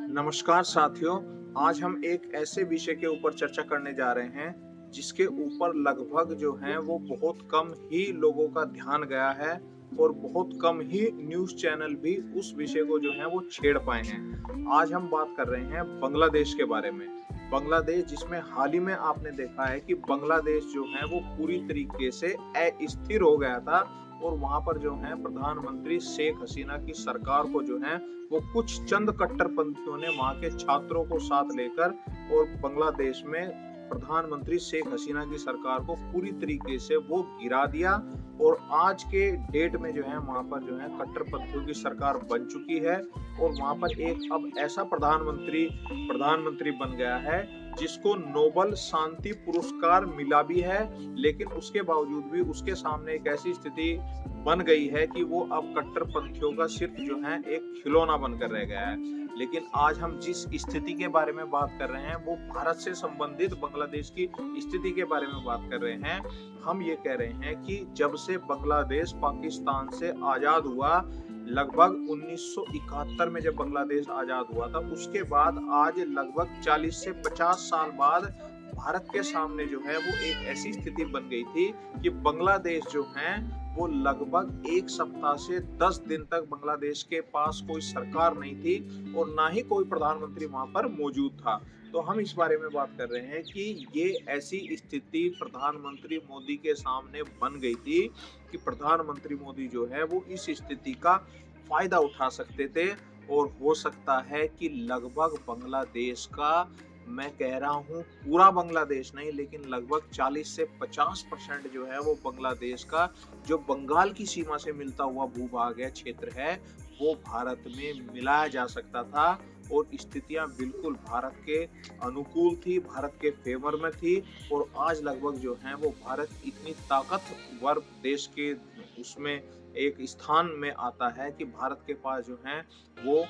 नमस्कार साथियों, आज हम एक ऐसे विषय के ऊपर चर्चा करने जा रहे हैं, जिसके ऊपर लगभग जो है वो बहुत कम ही लोगों का ध्यान गया है और बहुत कम ही न्यूज़ चैनल भी उस विषय को जो है वो छेड़ पाए हैं। आज हम बात कर रहे हैं बांग्लादेश के बारे में। बांग्लादेश जिसमें हाल ही में आपने देखा है कि बांग्लादेश जो है वो पूरी तरीके से अस्थिर हो गया था और वहाँ पर जो है प्रधानमंत्री शेख हसीना की सरकार को जो है वो कुछ चंद कट्टरपंथियों ने वहां के छात्रों को साथ लेकर और बांग्लादेश में प्रधानमंत्री शेख हसीना की सरकार को पूरी तरीके से वो गिरा दिया और आज के डेट में जो है वहां पर जो है कट्टरपंथियों की सरकार बन चुकी है और वहां पर एक अब ऐसा प्रधानमंत्री बन गया है जिसको नोबल शांति पुरस्कार मिला भी है, लेकिन उसके बावजूद भी उसके सामने एक ऐसी स्थिति बन गई है कि वो अब कट्टरपंथियों का सिर्फ जो है एक खिलौना बनकर रह गया है। लेकिन आज हम जिस स्थिति के बारे में बात कर रहे हैं वो भारत से संबंधित बांग्लादेश की स्थिति के बारे में बात कर रहे हैं। हम ये कह रहे हैं कि जब से बांग्लादेश पाकिस्तान से आजाद हुआ, लगभग 1971 में जब बांग्लादेश आजाद हुआ था, उसके बाद आज लगभग 40 से 50 साल बाद भारत के सामने जो है वो एक ऐसी स्थिति बन गई थी कि बांग्लादेश जो है वो लगभग 1 सप्ताह से 10 दिन तक बांग्लादेश के पास कोई सरकार नहीं थी और ना ही कोई प्रधानमंत्री वहां पर मौजूद था। तो हम इस बारे में बात कर रहे हैं कि ये ऐसी स्थिति प्रधानमंत्री मोदी के सामने बन गई थी कि प्रधानमंत्री मोदी जो है वो इस स्थिति का फायदा उठा सकते थे और हो सकता है कि लगभग बांग्लादेश का, मैं कह रहा हूँ पूरा बांग्लादेश नहीं, लेकिन लगभग 40 से 50% जो है वो बांग्लादेश का जो बंगाल की सीमा से मिलता हुआ भूभाग है, क्षेत्र है, वो भारत में मिलाया जा सकता था और स्थितियां बिल्कुल भारत के अनुकूल थी, भारत के फेवर में थी। और आज लगभग जो है वो भारत इतनी ताकतवर देश के उसमें एक स्थान में आता है कि भारत के पास जो है वो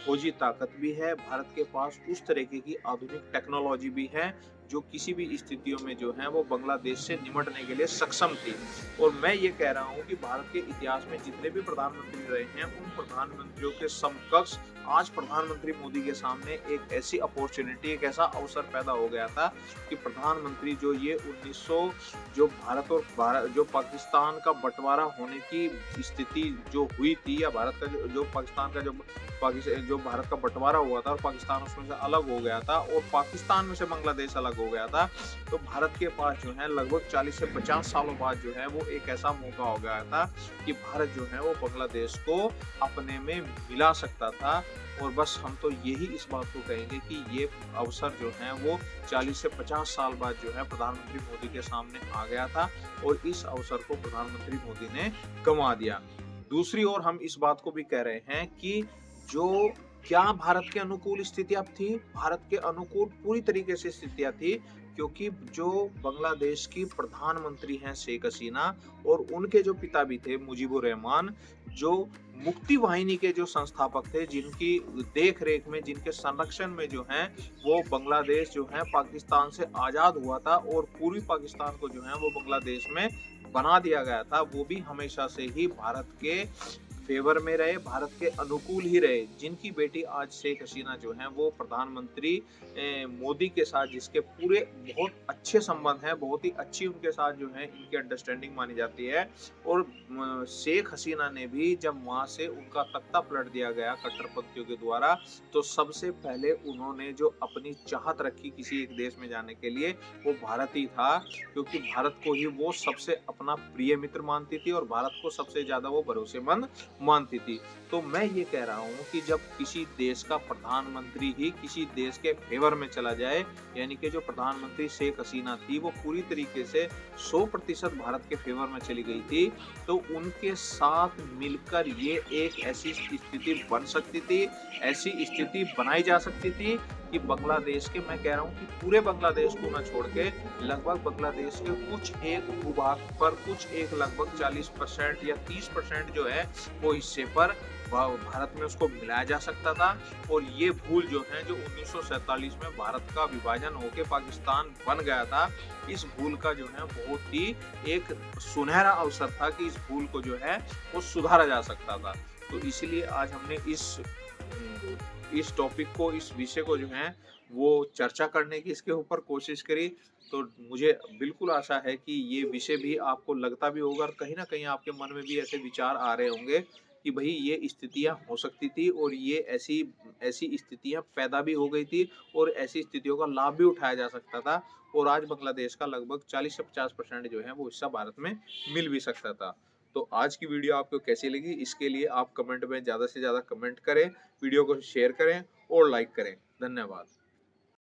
फौजी ताकत भी है, भारत के पास उस तरीके की आधुनिक टेक्नोलॉजी भी है जो किसी भी स्थितियों में जो है वो बांग्लादेश से निपटने के लिए सक्षम थी। और मैं ये कह रहा हूँ कि भारत के इतिहास में जितने भी प्रधानमंत्री रहे हैं उन प्रधानमंत्रियों के समकक्ष आज प्रधानमंत्री मोदी के सामने एक ऐसी अपॉर्चुनिटी, एक ऐसा अवसर पैदा हो गया था कि प्रधानमंत्री जो ये 1900 जो भारत और जो पाकिस्तान का बंटवारा होने की स्थिति जो हुई थी, या भारत का जो पाकिस्तान का जो भारत का बंटवारा हुआ था और पाकिस्तान उसमें से अलग हो गया था और पाकिस्तान में से बांग्लादेश अलग हो गया था, तो भारत के पास जो है लगभग 40 से 50 सालों बाद जो है वो एक ऐसा मौका हो गया था कि भारत जो है वो बांग्लादेश को अपने में मिला सकता था। और बस हम तो यही इस बात को कहेंगे कि ये अवसर जो है वो 40 से 50 साल बाद जो है प्रधानमंत्री मोदी के सामने आ गया था और इस अवसर को प्रधानमंत्री मोदी ने गंवा दिया। दूसरी ओर हम इस बात को भी कह रहे हैं कि जो क्या भारत के अनुकूल स्थितियां थी, भारत के अनुकूल पूरी तरीके से स्थितियां थी, क्योंकि जो बांग्लादेश की प्रधानमंत्री हैं शेख हसीना और उनके जो पिता भी थे मुजीबुर रहमान, जो मुक्ति वाहिनी के जो संस्थापक थे, जिनकी देख रेख में, जिनके संरक्षण में जो है वो बांग्लादेश जो है पाकिस्तान से आजाद हुआ था और पूर्वी पाकिस्तान को जो है वो बांग्लादेश में बना दिया गया था, वो भी हमेशा से ही भारत के फेवर में रहे, भारत के अनुकूल ही रहे। जिनकी बेटी आज शेख हसीना जो है वो प्रधानमंत्री मोदी के साथ, जिसके पूरे बहुत अच्छे संबंध हैं, बहुत ही अच्छी उनके साथ जो है इनकी अंडरस्टैंडिंग मानी जाती है। और शेख हसीना ने भी जब वहां से उनका तख्ता पलट दिया गया कट्टरपंथियों के द्वारा, तो सबसे पहले उन्होंने जो अपनी चाहत रखी किसी एक देश में जाने के लिए वो भारत ही था, क्योंकि भारत को ही वो सबसे अपना प्रिय मित्र मानती थी और भारत को सबसे ज्यादा वो भरोसेमंद मानती थी। तो मैं ये कह रहा हूँ कि जब किसी देश का प्रधानमंत्री ही किसी देश के फेवर में चला जाए, यानी कि जो प्रधानमंत्री शेख हसीना थी वो पूरी तरीके से 100% भारत के फेवर में चली गई थी, तो उनके साथ मिलकर ये एक ऐसी स्थिति बन सकती थी, ऐसी स्थिति बनाई जा सकती थी कि बांग्लादेश के, मैं कह रहा हूँ कि पूरे बांग्लादेश को ना छोड़ के लगभग बांग्लादेश के कुछ एक भूभाग पर, कुछ एक लगभग 40% या 30% जो है वो हिस्से पर भारत में उसको मिलाया जा सकता था। और ये भूल जो है जो 1947 में भारत का विभाजन होकर पाकिस्तान बन गया था, इस भूल का जो है बहुत ही एक सुनहरा अवसर था कि इस भूल को जो है वो सुधारा जा सकता था। तो इसलिए आज हमने इस इस टॉपिक को, इस विषय को जो है वो चर्चा करने की इसके ऊपर कोशिश करी। तो मुझे बिल्कुल आशा है कि ये विषय भी आपको लगता भी होगा और कहीं न कहीं आपके मन में भी ऐसे विचार आ रहे होंगे कि भई ये स्थितियाँ हो सकती थी और ये ऐसी ऐसी स्थितियाँ पैदा भी हो गई थी और ऐसी स्थितियों का लाभ भी उठाया जा सकता था और आज बांग्लादेश का लगभग 40 से 50% जो है वो हिस्सा भारत में मिल भी सकता था। तो आज की वीडियो आपको कैसी लगी इसके लिए आप कमेंट में ज़्यादा से ज़्यादा कमेंट करें, वीडियो को शेयर करें और लाइक करें। धन्यवाद।